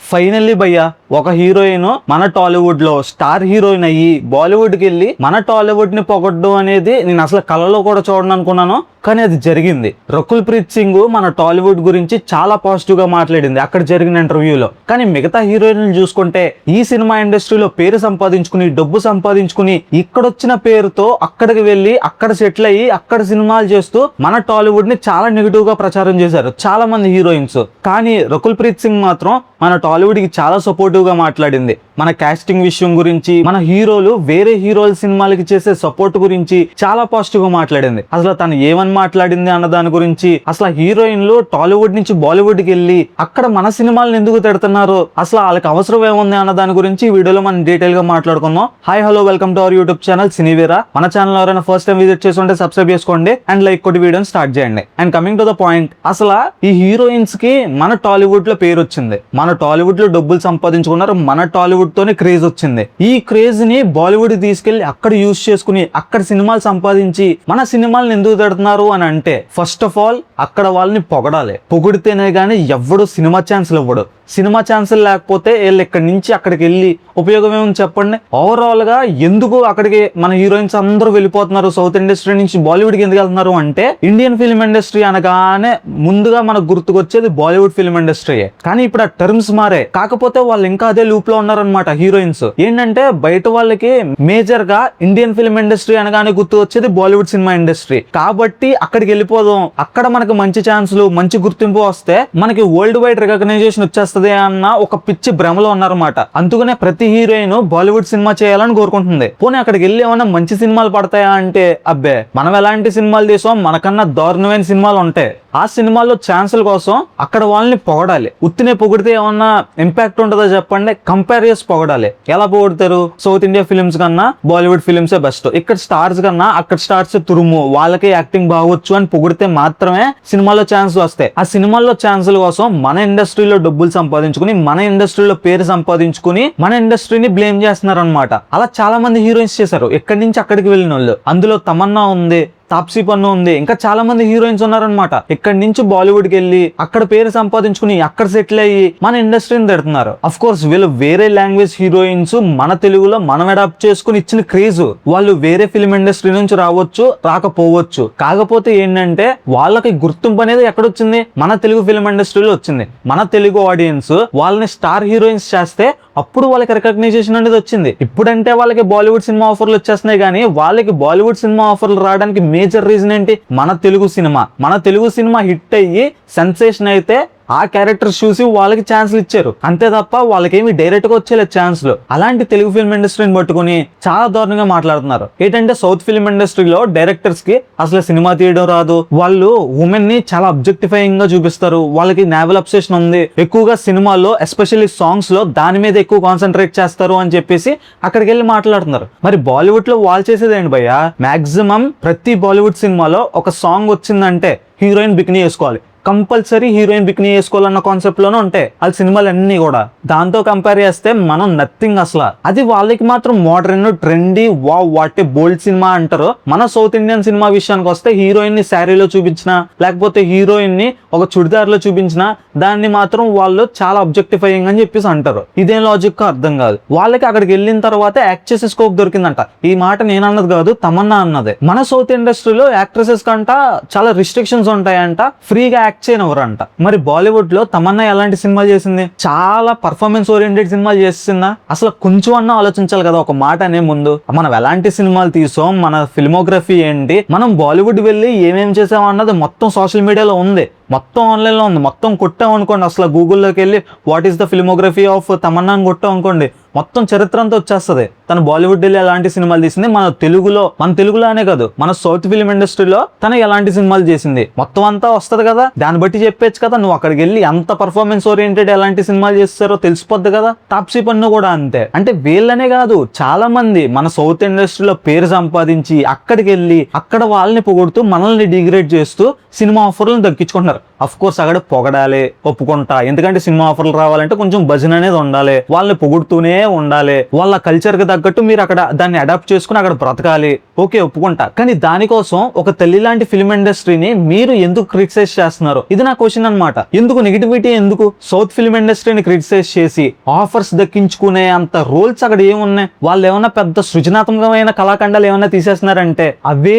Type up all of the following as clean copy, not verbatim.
Finally భయ్య ఒక heroine మన టాలీవుడ్ లో స్టార్ హీరోయిన్ అయ్యి బాలీవుడ్ కి వెళ్ళి మన టాలీవుడ్ ని పొగడ్డం అనేది నేను అసలు కళలో కూడా చూడను అనుకున్నాను, కానీ అది జరిగింది. రకుల్ ప్రీత్ సింగ్ మన టాలీవుడ్ గురించి చాలా పాజిటివ్ గా మాట్లాడింది అక్కడ జరిగిన ఇంటర్వ్యూలో. కానీ మిగతా హీరోయిన్లు చూసుకుంటే ఈ సినిమా ఇండస్ట్రీలో పేరు సంపాదించుకుని డబ్బు సంపాదించుకుని ఇక్కడొచ్చిన పేరుతో అక్కడికి వెళ్ళి అక్కడ సెటిల్ అయ్యి అక్కడ సినిమాలు చేస్తూ మన టాలీవుడ్ ని చాలా నెగిటివ్ గా ప్రచారం చేశారు చాలా మంది హీరోయిన్స్. కానీ రకుల్ ప్రీత్ సింగ్ మాత్రం మన టాలీవుడ్ కి చాలా సపోర్టివ్ గా మాట్లాడింది. మన కాస్టింగ్ విషయం గురించి, మన హీరోలు వేరే హీరోల సినిమాలకి చేసే సపోర్ట్ గురించి చాలా పాజిటివ్ గా మాట్లాడింది. అసలు తను ఏమని మాట్లాడింది అన్న దాని గురించి, అసలు హీరోయిన్లు టాలీవుడ్ నుంచి బాలీవుడ్ కి వెళ్ళి అక్కడ మన సినిమాలను ఎందుకు తిడుతున్నారు, అసలు వాళ్ళకి అవసరం ఏముంది అన్న దాని గురించి ఈ వీడియోలో మనం డీటెయిల్ గా మాట్లాడుకుందాం. Hi hello welcome to our YouTube channel Cineveera. మన ఛానల్ ఎవరైనా ఫస్ట్ టైం విజిట్ చేసి ఉంటే సబ్స్క్రైబ్ చేసుకోండి అండ్ లైక్ కొట్టి వీడియోని స్టార్ట్ చేయండి. And coming to the point, అసలు ఈ హీరోయిన్స్ కి మన టాలీవుడ్ లో పేరు వచ్చింది, మన టాలీవుడ్ లో డబ్బులు సంపాదించుకున్నారు, మన టాలీవుడ్ తోనే క్రేజ్ వచ్చింది. ఈ క్రేజ్ ని బాలీవుడ్ తీసుకెళ్లి అక్కడ యూజ్ చేసుకుని అక్కడ సినిమాలు సంపాదించి మన సినిమాలను ఎందుకు తిడుతున్నారు అని అంటే, ఫస్ట్ ఆఫ్ ఆల్ అక్కడ వాళ్ళని పొగడాలి. పొగిడితేనే గానీ ఎవ్వడు సినిమా ఛాన్సులు ఇవ్వడు. సినిమా ఛాన్సులు లేకపోతే వీళ్ళు ఇక్కడి నుంచి అక్కడికి వెళ్ళి ఉపయోగం ఏమని చెప్పండి. ఓవరాల్ గా ఎందుకు అక్కడికి మన హీరోయిన్స్ అందరూ వెళ్ళిపోతున్నారు, సౌత్ ఇండస్ట్రీ నుంచి బాలీవుడ్ కి ఎందుకు వెళ్తున్నారు అంటే, ఇండియన్ ఫిల్మ్ ఇండస్ట్రీ అనగానే ముందుగా మనకు గుర్తుకొచ్చేది బాలీవుడ్ ఫిల్మ్ ఇండస్ట్రీయే. కానీ ఇప్పుడు ఆ టర్మ్స్ మారే, కాకపోతే వాళ్ళు ఇంకా అదే లూప్ లో ఉన్నారనమాట హీరోయిన్స్. ఏంటంటే బయట వాళ్ళకి మేజర్ గా ఇండియన్ ఫిల్మ్ ఇండస్ట్రీ అనగానే గుర్తు వచ్చేది బాలీవుడ్ సినిమా ఇండస్ట్రీ. కాబట్టి అక్కడికి వెళ్ళిపోదాం, అక్కడ మనకు మంచి ఛాన్సులు మంచి గుర్తింపు వస్తే మనకి వరల్డ్ వైడ్ రికగ్నైజేషన్ వచ్చేస్తుంది అన్న ఒక పిచ్చి భ్రమలో ఉన్నారన్నమాట. అందుకనే ప్రతి హీరోయిన్ బాలీవుడ్ సినిమా చేయాలని కోరుకుంటుంది. పోనీ అక్కడికి వెళ్ళి ఏమన్నా మంచి సినిమాలు పడతాయా అంటే, అబ్బే మనం ఎలాంటి సినిమాలు తీసాం, మనకన్నా దారుణమైన సినిమాలు ఉంటాయి. ఆ సినిమాల్లో ఛాన్సుల కోసం అక్కడ వాళ్ళని పొగడాలి. ఉత్తినే పొగిడితే ఏమన్నా ఇంపాక్ట్ ఉంటుందో చెప్పండి. కంపేర్ చేసి పొగడాలి. ఎలా పొగుడతారు? సౌత్ ఇండియా ఫిలిమ్స్ కన్నా బాలీవుడ్ ఫిలిమ్సే బెస్ట్, ఇక్కడ స్టార్స్ కన్నా అక్కడ స్టార్స్ తురుము, వాళ్ళకి యాక్టింగ్ బాగొచ్చు అని పొగిడితే మాత్రమే సినిమాలో ఛాన్స్ వస్తాయి. ఆ సినిమాల్లో ఛాన్సుల కోసం మన ఇండస్ట్రీలో డబ్బులు సంపాదించుకుని మన ఇండస్ట్రీలో పేరు సంపాదించుకుని మన ఇండస్ట్రీని బ్లేమ్ చేస్తున్నారు అనమాట. అలా చాలా మంది హీరోయిన్స్ చేశారు ఎక్కడి నుంచి అక్కడికి వెళ్ళిన వాళ్ళు. అందులో తమన్నా ఉంది, తాప్సీ పన్ను ఉంది, ఇంకా చాలా మంది హీరోయిన్స్ ఉన్నారనమాట. ఇక్కడి నుంచి బాలీవుడ్ కి వెళ్ళి అక్కడ పేరు సంపాదించుకుని అక్కడ సెటిల్ అయ్యి మన ఇండస్ట్రీని తిడుతున్నారు. అఫ్ కోర్స్ వీళ్ళు వేరే లాంగ్వేజ్ హీరోయిన్స్ మన తెలుగులో మనం అడాప్ట్ చేసుకుని ఇచ్చిన క్రేజ్. వాళ్ళు వేరే ఫిల్మ్ ఇండస్ట్రీ నుంచి రావచ్చు రాకపోవచ్చు, కాకపోతే ఏంటంటే వాళ్ళకి గుర్తింపు అనేది ఎక్కడొచ్చింది, మన తెలుగు ఫిల్మ్ ఇండస్ట్రీలో వచ్చింది. మన తెలుగు ఆడియన్స్ వాళ్ళని స్టార్ హీరోయిన్స్ చేస్తే అప్పుడు వాళ్ళకి రికగ్నైజేషన్ అనేది వచ్చింది. ఇప్పుడంటే వాళ్ళకి బాలీవుడ్ సినిమా ఆఫర్లు వచ్చేస్తున్నాయి, కానీ వాళ్ళకి బాలీవుడ్ సినిమా ఆఫర్లు రావడానికి మేజర్ రీజన్ ఏంటి, మన తెలుగు సినిమా హిట్ అయ్యి సెన్సేషన్ అయితే ఆ క్యారెక్టర్స్ చూసి వాళ్ళకి ఛాన్స్లు ఇచ్చారు అంతే తప్ప వాళ్ళకేమి డైరెక్ట్ గా వచ్చేలేదు ఛాన్స్లు. అలాంటి తెలుగు ఫిల్మ్ ఇండస్ట్రీని పట్టుకుని చాలా దారుణంగా మాట్లాడుతున్నారు. ఏంటంటే సౌత్ ఫిల్మ్ ఇండస్ట్రీలో డైరెక్టర్స్ కి అసలు సినిమా తీయడం రాదు, వాళ్ళు ఉమెన్ ని చాలా అబ్జెక్టిఫైయింగ్ గా చూపిస్తారు, వాళ్ళకి నేవల్ అబ్సెషన్ ఉంది, ఎక్కువగా సినిమాల్లో ఎస్పెషల్లీ సాంగ్స్ లో దాని మీద ఎక్కువ కాన్సన్ట్రేట్ చేస్తారు అని చెప్పేసి అక్కడికి వెళ్ళి మాట్లాడుతున్నారు. మరి బాలీవుడ్ లో వాళ్ళు చేసేది ఏంటి భయ్యా, మాక్సిమం ప్రతి బాలీవుడ్ సినిమాలో ఒక సాంగ్ వచ్చిందంటే హీరోయిన్ బికినీ వేసుకోవాలి, కంపల్సరీ హీరోయిన్ బికినీ వేసుకోవాలన్న కాన్సెప్ట్ లోనే ఉంటాయి వాళ్ళ సినిమాలు అన్ని కూడా. దాంతో కంపేర్ చేస్తే మనం నథింగ్ అసలు. అది వాళ్ళకి మాత్రం modern trendy wow what a bold cinema అంటారు. మన సౌత్ ఇండియన్ సినిమా విషయానికి వస్తే హీరోయిన్ ని శారీలో చూపించినా లేకపోతే హీరోయిన్ ని ఒక చుడిదార్ లో చూపించినా దాన్ని మాత్రం వాళ్ళు చాలా అబ్జెక్టిఫైయింగ్ అని చెప్పేసి అంటారు. ఇదేం లాజిక్ అర్థం కాదు. వాళ్ళకి అక్కడికి వెళ్ళిన తర్వాత యాక్ట్ చేసే స్కోప్ దొరికిందంట. ఈ మాట నేను అన్నది కాదు, తమన్నా అన్నదే. మన సౌత్ ఇండస్ట్రీలో యాక్ట్రెసెస్ కంట చాలా రిస్ట్రిక్షన్స్ ఉంటాయంట, ఫ్రీగా చేయనవరంట. మరి బాలీవుడ్ లో తమన్నా ఎలాంటి సినిమాలు చేసింది, చాలా పర్ఫార్మెన్స్ ఓరియంటెడ్ సినిమాలు చేసిందా? అసలు కొంచెం అన్నా ఆలోచించాలి కదా ఒక మాట అనే ముందు. మనం ఎలాంటి సినిమాలు తీసాం, మన ఫిల్మోగ్రఫీ ఏంటి, మనం బాలీవుడ్ వెళ్ళి ఏమేం చేసాం అన్నది మొత్తం సోషల్ మీడియాలో ఉంది, మొత్తం ఆన్లైన్ లో ఉంది. మొత్తం కొట్టాం అనుకోండి, అసలు గూగుల్లోకి వెళ్ళి what is the filmography of Tamannaah అని కొట్టాం అనుకోండి, మొత్తం చరిత్ర అంతా వచ్చేస్తుంది. తను బాలీవుడ్ వెళ్ళి ఎలాంటి సినిమాలు తీసింది, మన తెలుగులోనే కాదు మన సౌత్ ఫిల్మ్ ఇండస్ట్రీలో తను ఎలాంటి సినిమాలు చేసింది మొత్తం అంతా వస్తుంది కదా. దాన్ని బట్టి చెప్పేచ్చు కదా, నువ్వు అక్కడికి వెళ్ళి ఎంత పర్ఫార్మెన్స్ ఓరియంటెడ్ ఎలాంటి సినిమాలు చేస్తారో తెలిసిపోద్ది కదా. తాప్సీ పన్ను కూడా అంతే. అంటే వీళ్ళనే కాదు చాలా మంది మన సౌత్ ఇండస్ట్రీలో పేరు సంపాదించి అక్కడికి వెళ్ళి అక్కడ వాళ్ళని పొగుడుతూ మనల్ని డిగ్రేడ్ చేస్తూ సినిమా ఆఫర్లను దక్కించుకుంటున్నారు. అఫ్ కోర్స్ అక్కడ పొగడాలి, ఒప్పుకుంటా, ఎందుకంటే సినిమా ఆఫర్లు రావాలంటే కొంచెం భజన అనేది ఉండాలి, వాళ్ళని పొగుడుతూనే ఉండాలి, వాళ్ళ కల్చర్ కి తగ్గట్టు మీరు అక్కడ దాన్ని అడాప్ట్ చేసుకుని అక్కడ బ్రతకాలి. ఓకే ఒప్పుకుంటా, కానీ దానికోసం ఒక తల్లి లాంటి ఫిల్మ్ ఇండస్ట్రీని మీరు ఎందుకు క్రిటిసైజ్ చేస్తున్నారు? ఇది నా క్వశ్చన్ అన్నమాట. ఎందుకు నెగిటివిటీ? ఎందుకు సౌత్ ఫిల్మ్ ఇండస్ట్రీని క్రిటిసైజ్ చేసి ఆఫర్స్ దక్కించుకునే అంత రోల్స్ అక్కడ ఏమున్నాయి? వాళ్ళు ఏమన్నా పెద్ద సృజనాత్మకమైన కళాఖండాలు ఏమన్నా తీసేస్తున్నారంటే అవే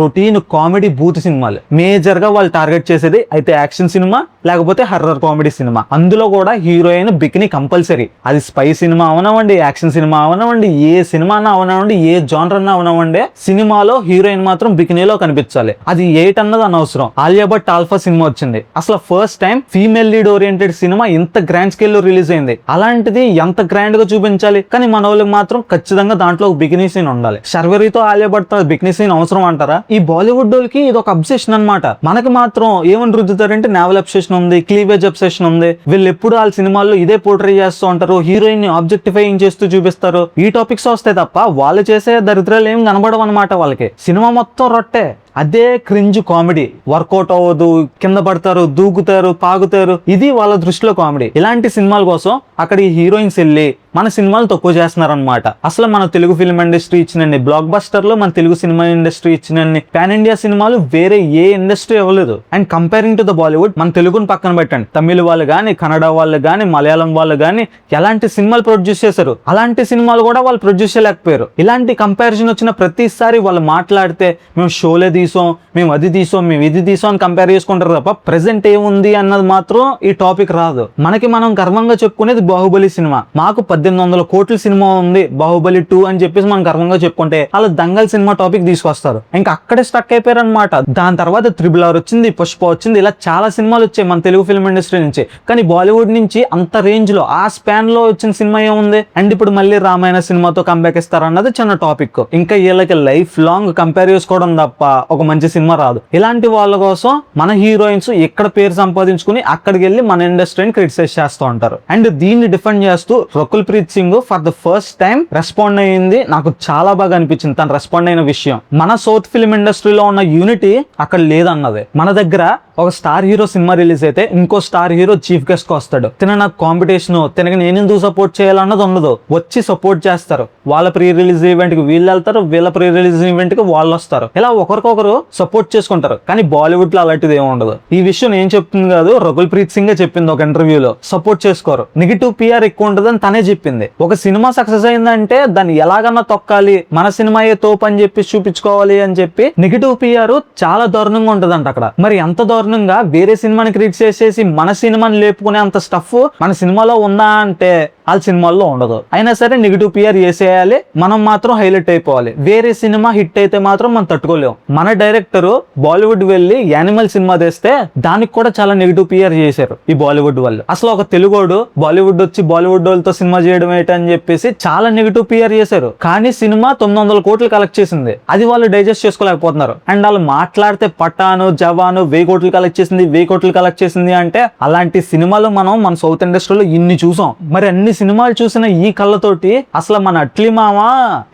రొటీన్ కామెడీ బూత్ సినిమాలు మేజర్ గా వాళ్ళు టార్గెట్ చేసేది. అయితే యాక్షన్ సినిమా లేకపోతే హర్రర్ కామెడీ సినిమా, అందులో కూడా హీరోయిన్ బికినీ కంపల్సరీ. అది స్పై సినిమా అవనవండి, యాక్షన్ సినిమా అవనవండి, ఏ సినిమా అన్నా అవనవండి, ఏ జానర్ అన్నా అవనవండి, సినిమాలో హీరోయిన్ మాత్రం బికినీలో కనిపించాలి. అది 8 అన్నది అనవసరం. ఆలియా భట్ ఆల్ఫా సినిమా వచ్చింది, అసలు first time female lead oriented cinema ఇంత గ్రాండ్ స్కేల్ లో రిలీజ్ అయింది. అలాంటిది ఎంత గ్రాండ్ గా చూపించాలి, కానీ మన వాళ్ళకి మాత్రం ఖచ్చితంగా దాంట్లో ఒక బికినీ సీన్ ఉండాలి. శర్వరితో ఆలియా భట్ బికినీ సీన్ అవసరం అంటారా? ఈ బాలీవుడ్ వాళ్ళకి ఇది ఒక అబ్సెషన్ అన్నమాట. మనకి మాత్రం ఏమని రుద్దుతారంటే నావల్ అబ్సెషన్ ఉంది, క్లీవేజ్ అబ్సెషన్ ఉంది. వీళ్ళు ఎప్పుడు వాళ్ళ సినిమాల్లో ఇదే పోర్ట్రే చేస్తూ ఉంటారు, హీరోయిన్ ని ఆబ్జెక్టిఫైయింగ్ చేస్తూ చూపిస్తారు. ఈ టాపిక్స్ వస్తాయి తప్ప వాళ్ళు చేసే దరిద్రాలు ఏం కనబడవు అనమాట. వాళ్ళకి సినిమా మొత్తం రొట్టే, అదే క్రింజ్ కామెడీ. వర్కౌట్ అవ్వదు, కింద పడతారు, దూకుతారు, పాగుతారు, ఇది వాళ్ళ దృష్టిలో కామెడీ. ఇలాంటి సినిమాల కోసం అక్కడ ఈ హీరోయిన్స్ వెళ్ళి మన సినిమాలు తక్కువ చేస్తున్నారనమాట. అసలు మన తెలుగు ఫిల్మ్ ఇండస్ట్రీ ఇచ్చినన్ని బ్లాక్ బస్టర్లు, మన తెలుగు సినిమా ఇండస్ట్రీ ఇచ్చినన్ని పాన్ ఇండియా సినిమాలు వేరే ఏ ఇండస్ట్రీ ఇవ్వలేదు. And comparing to the Bollywood, మన తెలుగుని పక్కన పెట్టండి, తమిళ వాళ్ళు కానీ, కన్నడ వాళ్ళు కానీ, మలయాళం వాళ్ళు కానీ ఎలాంటి సినిమాలు ప్రొడ్యూస్ చేశారు, అలాంటి సినిమాలు కూడా వాళ్ళు ప్రొడ్యూస్ చేయలేకపోయారు. ఇలాంటి కంపారిజన్ వచ్చిన ప్రతిసారి వాళ్ళు మాట్లాడితే మేము షోలే తీసాం, మేము అది తీసాం, మేము ఇది తీసాం అని కంపేర్ చేసుకుంటారు తప్ప ప్రెసెంట్ ఏముంది అన్నది మాత్రం ఈ టాపిక్ రాదు. మనకి మనం గర్వంగా చెప్పుకునేది బాహుబలి సినిమా. మాకు 1800 కోట్ల సినిమా ఉంది బాహుబలి 2 అని చెప్పేసి మనం గర్వంగా చెప్పుకుంటే అలా దంగల్ సినిమా టాపిక్ తీసుకొస్తారు, ఇంకా అక్కడే స్టక్ అయిపోయారు అనమాట. దాని తర్వాత RRR వచ్చింది, పుష్ప వచ్చింది, ఇలా చాలా సినిమాలు వచ్చాయి మన తెలుగు ఫిల్మ్ ఇండస్ట్రీ నుంచి. కానీ బాలీవుడ్ నుంచి అంత రేంజ్ లో ఆ స్పాన్ లో వచ్చిన సినిమా ఏముంది? అండ్ ఇప్పుడు మళ్ళీ రామాయణ సినిమాతో కంబ్యాక్ ఇస్తారు అన్నది చిన్న టాపిక్. ఇంకా వీళ్ళకి లైఫ్ లాంగ్ కంపేర్ చేసుకోవడం తప్ప ఒక మంచి సినిమా రాదు. ఇలాంటి వాళ్ళ కోసం మన హీరోయిన్స్ ఎక్కడ పేరు సంపాదించుకుని అక్కడికి వెళ్ళి మన ఇండస్ట్రీని క్రిటిసైజ్ చేస్తూ ఉంటారు. అండ్ దీన్ని డిఫెండ్ చేస్తూ Rakul Preet sing for the first time respond అయ్యింది. నాకు చాలా బాగా అనిపించింది తను రెస్పాండ్ అయిన విషయం. మన సౌత్ ఫిల్మ్ ఇండస్ట్రీలో ఉన్న యూనిటీ అక్కడ లేదన్నది. మన దగ్గర ఒక స్టార్ హీరో సినిమా రిలీజ్ అయితే ఇంకో స్టార్ హీరో చీఫ్ గెస్ట్ గా వస్తాడు. తిన నాకు కాంపిటీషన్, తినకి నేను ఎందుకు సపోర్ట్ చేయాలన్నది ఉండదు. వచ్చి సపోర్ట్ చేస్తారు. వాళ్ళ ప్రీ రిలీజ్ ఈవెంట్ కి వీళ్ళు వెళ్తారు, వీళ్ళ ప్రీ రిలీజ్ ఈవెంట్ కి వాళ్ళు వస్తారు. ఇలా ఒకరికొకరు సపోర్ట్ చేసుకుంటారు. కానీ బాలీవుడ్ లో అలాంటిది ఏమి ఉండదు. ఈ విషయం నేను చెప్తుంది కాదు, రకుల్ ప్రీత్ సింగ్ చెప్పింది ఒక ఇంటర్వ్యూలో. సపోర్ట్ చేసుకోరు, నెగిటివ్ PR ఎక్కువ ఉంటుందని తనే చెప్పింది. ఒక సినిమా సక్సెస్ అయిందంటే దాన్ని ఎలాగన్నా తొక్కాలి, మన సినిమాయే తోపు అని చెప్పి చూపించుకోవాలి అని చెప్పి నెగిటివ్ PR చాలా దారుణంగా ఉంటదంట అక్కడ. మరి ఎంత దారుణంగా వేరే సినిమాని క్రియేట్ చేసేసి మన సినిమాని లేపుకునే అంత స్టఫ్ మన సినిమాలో ఉందా అంటే వాళ్ళ సినిమాల్లో ఉండదు. అయినా సరే నెగిటివ్ PR చేసేయాలి, మనం మాత్రం హైలైట్ అయిపోవాలి. వేరే సినిమా హిట్ అయితే మాత్రం మనం తట్టుకోలేం. మన డైరెక్టర్ బాలీవుడ్ వెళ్ళి యానిమల్ సినిమా తెస్తే దానికి కూడా చాలా నెగిటివ్ PR చేశారు ఈ బాలీవుడ్ వాళ్ళు. అసలు ఒక తెలుగోడు బాలీవుడ్ వచ్చి బాలీవుడ్ వాళ్ళతో సినిమా చేయడం ఏంటని చెప్పేసి చాలా నెగిటివ్ PR చేశారు. కానీ సినిమా 900 కోట్లు కలెక్ట్ చేసింది. అది వాళ్ళు డైజెస్ట్ చేసుకోలేకపోతున్నారు. అండ్ వాళ్ళు మాట్లాడితే పఠాను, జవాను 1000 కోట్లు కలెక్ట్ చేసింది, 1000 కోట్లు కలెక్ట్ చేసింది అంటే అలాంటి సినిమాలు మనం మన సౌత్ ఇండస్ట్రీలో ఇన్ని చూసాం. మరి అన్ని సినిమాలు చూసిన ఈ కళ్ళతోటి అసలు మన అట్లీ మామ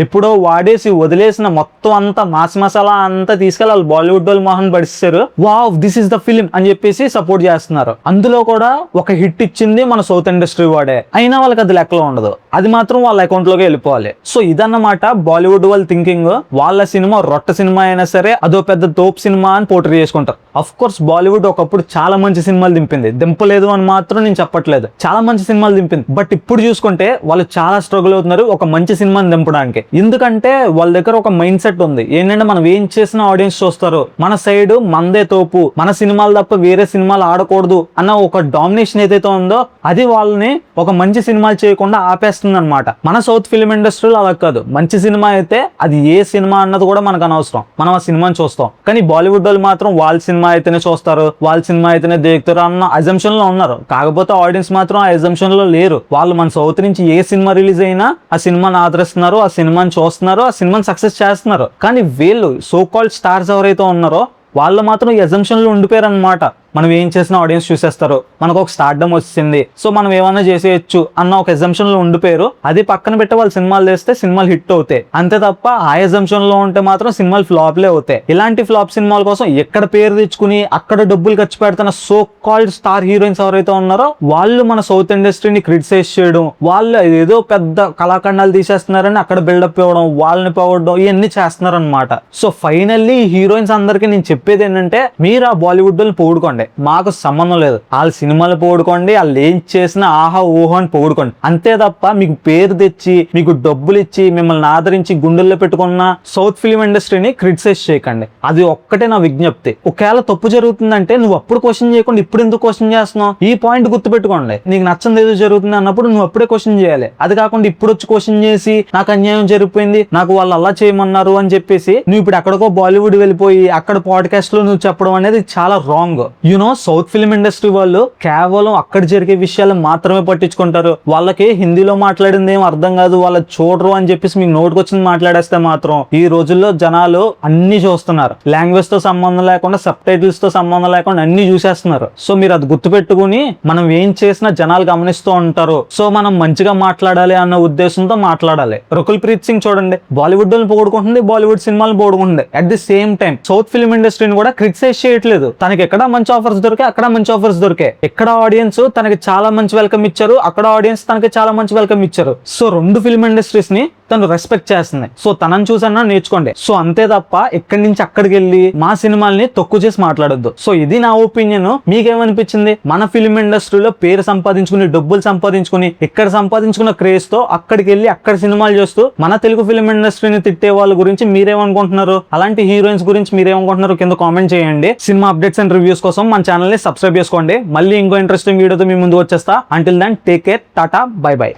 ఎప్పుడో వాడేసి వదిలేసిన మొత్తం అంతా మాస్ మసాలా అంతా తీసుకెళ్ళి బాలీవుడ్ వాళ్ళు మోహన్ పడిస్తారు. Wow this is the film అని చెప్పేసి సపోర్ట్ చేస్తున్నారు. అందులో కూడా ఒక హిట్ ఇచ్చింది మన సౌత్ ఇండస్ట్రీ వాడే, అయినా వాళ్ళకి అది లెక్కలో ఉండదు. అది మాత్రం వాళ్ళ అకౌంట్ లోకి వెళ్ళిపోవాలి. సో ఇదన్నమాట బాలీవుడ్ వాళ్ళ థింకింగ్. వాళ్ళ సినిమా రొట్ట సినిమా అయినా సరే అదో పెద్ద తోపు సినిమా అని పోర్ట్రే చేసుకుంటారు. అఫ్ కోర్స్ బాలీవుడ్ ఒకప్పుడు చాలా మంచి సినిమాలు దింపింది, దింపలేదు అని మాత్రం నేను చెప్పట్లేదు, చాలా మంచి సినిమాలు దింపింది. బట్ ఇప్పుడు చూసుకుంటే వాళ్ళు చాలా స్ట్రగుల్ అవుతున్నారు ఒక మంచి సినిమాని దింపడానికి. ఎందుకంటే వాళ్ళ దగ్గర ఒక మైండ్ సెట్ ఉంది ఏంటంటే మనం ఏం చేసిన ఆడియన్స్ చూస్తారు, మన సైడ్ మందే తోపు, మన సినిమాలు తప్ప వేరే సినిమాలు ఆడకూడదు అన్న ఒక డామినేషన్ ఏదైతే ఉందో అది వాళ్ళని ఒక మంచి సినిమాలు చేయకుండా ఆపేస్తుంది అనమాట. మన సౌత్ ఫిల్మ్ ఇండస్ట్రీలో అలా కాదు, మంచి సినిమా అయితే అది ఏ సినిమా అన్నది కూడా మనకు అనవసరం, మనం ఆ సినిమాని చూస్తాం. కానీ బాలీవుడ్ వాళ్ళు మాత్రం వాళ్ళ సినిమా అయితేనే చూస్తారు, వాళ్ళ సినిమా అయితేనే దేకుతారు అన్న అజంప్షన్ లో ఉన్నారు. కాకపోతే ఆడియన్స్ మాత్రం ఆ అజంప్షన్ లో లేరు. వాళ్ళు మన సౌత్ నుంచి ఏ సినిమా రిలీజ్ అయినా ఆ సినిమాని ఆదరిస్తున్నారు, ఆ సినిమాని చూస్తున్నారు, ఆ సినిమాని సక్సెస్ చేస్తున్నారు. కానీ వీళ్ళు సో కాల్డ్ స్టార్స్ ఎవరైతే ఉన్నారో వాళ్ళు మాత్రం ఈ అజంప్షన్ లో ఉండిపోయారు అనమాట. మనం ఏం చేసిన ఆడియన్స్ చూసేస్తారు, మనకు ఒక స్టార్డమ్ వచ్చింది, సో మనం ఏమైనా చేసేయచ్చు అన్న ఒక ఎగ్జంప్షన్ లో ఉండిపోయారు. అది పక్కన పెట్టి వాళ్ళు సినిమాలు చేస్తే సినిమాలు హిట్ అవుతాయి అంతే తప్ప ఆ ఎగ్జంప్షన్ లో ఉంటే మాత్రం సినిమాలు ఫ్లాప్లే అవుతాయి. ఇలాంటి ఫ్లాప్ సినిమాల కోసం ఎక్కడ పేరు తెచ్చుకుని అక్కడ డబ్బులు ఖర్చు పెడుతున్న సో కాల్డ్ స్టార్ హీరోయిన్స్ ఎవరైతే ఉన్నారో వాళ్ళు మన సౌత్ ఇండస్ట్రీని క్రిటిసైజ్ చేయడం, వాళ్ళు ఏదో పెద్ద కళాఖండాలు తీసేస్తున్నారని అక్కడ బిల్డప్ ఇవ్వడం, వాళ్ళని పోగొట్టడం, ఇవన్నీ చేస్తున్నారు అనమాట. సో ఫైనల్లీ ఈ హీరోయిన్స్ అందరికి నేను చెప్పేది ఏంటంటే, మీరు ఆ బాలీవుడ్ వాళ్ళని పొగుడుకోండి, మాకు సంబంధం లేదు. వాళ్ళ సినిమాలు పొగుడుకోండి, వాళ్ళు ఏం చేసినా ఆహా ఊహో అని పొగుడుకోండి అంతే తప్ప మీకు పేరు తెచ్చి మీకు డబ్బులు ఇచ్చి మిమ్మల్ని ఆదరించి గుండెల్లో పెట్టుకున్న సౌత్ ఫిలిం ఇండస్ట్రీని క్రిటిసైజ్ చేయకండి. అది ఒక్కటే నా విజ్ఞప్తి. ఒకవేళ తప్పు జరుగుతుందంటే నువ్వు అప్పుడు క్వశ్చన్ చేయకుండా ఇప్పుడు ఎందుకు క్వశ్చన్ చేస్తున్నావు? ఈ పాయింట్ గుర్తుపెట్టుకోండి. నీకు నచ్చంది ఏదో జరుగుతుంది అన్నప్పుడు నువ్వు అప్పుడే క్వశ్చన్ చేయాలి. అది కాకుండా ఇప్పుడు వచ్చి క్వశ్చన్ చేసి నాకు అన్యాయం జరిగిపోయింది, నాకు వాళ్ళు అలా చేయమన్నారు అని చెప్పేసి నువ్వు ఇప్పుడు ఎక్కడికో బాలీవుడ్ వెళ్ళిపోయి అక్కడ పాడ్కాస్ట్ లో నువ్వు చెప్పడం అనేది చాలా wrong. You know south film industry వాళ్ళు కేవలం అక్కడ జరిగే విషయాలు మాత్రమే పట్టించుకుంటారు. వాళ్ళకి హిందీలో మాట్లాడింది ఏం అర్థం కాదు, వాళ్ళు చూడరు అని చెప్పేసి మీకు నోటికి వచ్చింది మాట్లాడేస్తే మాత్రం ఈ రోజుల్లో జనాలు అన్ని చూస్తున్నారు. లాంగ్వేజ్ తో సంబంధం లేకుండా, సబ్ టైటిల్స్ తో సంబంధం లేకుండా అన్ని చూసేస్తున్నారు. సో మీరు అది గుర్తుపెట్టుకుని మనం ఏం చేసినా జనాలు గమనిస్తూ ఉంటారు. సో మనం మంచిగా మాట్లాడాలి అన్న ఉద్దేశంతో మాట్లాడాలి. రకుల్ ప్రీత్ సింగ్ చూడండి, బాలీవుడ్ వాళ్ళని పోగొడుకుంటుంది, బాలీవుడ్ సినిమాలను పోగొడుకుంటుంది. At the same time south film ఇండస్ట్రీని కూడా క్రిటిసైజ్ చేయట్లేదు. తనకి ఎక్కడ మంచి ఆఫర్స్ దొరికాయి అక్కడ మంచి ఆఫర్స్ దొరికాయి. ఎక్కడ ఆడియన్స్ తనకి చాలా మంచి వెల్కమ్ ఇచ్చారు, అక్కడ ఆడియన్స్ తనకి చాలా మంచి వెల్కమ్ ఇచ్చారు. సో రెండు ఫిలిం ఇండస్ట్రీస్ ని తను రెస్పెక్ట్ చేస్తుంది. సో తనని చూసన్నా నేర్చుకోండి. సో అంతే తప్ప ఎక్కడి నుంచి అక్కడికి వెళ్ళి మా సినిమాల్ని తక్కువ చేసి మాట్లాడొద్దు. సో ఇది నా ఒపీనియన్. మీకేమనిపించింది? మన ఫిలిం ఇండస్ట్రీలో పేరు సంపాదించుకుని, డబ్బులు సంపాదించుకుని, ఇక్కడ సంపాదించుకున్న క్రేజ్ తో అక్కడికి వెళ్ళి అక్కడ సినిమాలు చేస్తూ మన తెలుగు ఫిలిం ఇండస్ట్రీని తిట్టే వాళ్ళ గురించి మీరేమనుకుంటున్నారు? అలాంటి హీరోయిన్స్ గురించి మీరేమనుకుంటున్నారు? కింద కామెంట్ చేయండి. సినిమా అప్డేట్స్ అండ్ రివ్యూస్ కోసం మన ఛానల్ ని సబ్స్క్రైబ్ చేసుకోండి. మళ్ళీ ఇంకో ఇంట్రెస్టింగ్ వీడియోతో మీ ముందు వచ్చేస్తా. Until then take care, tata, bye by.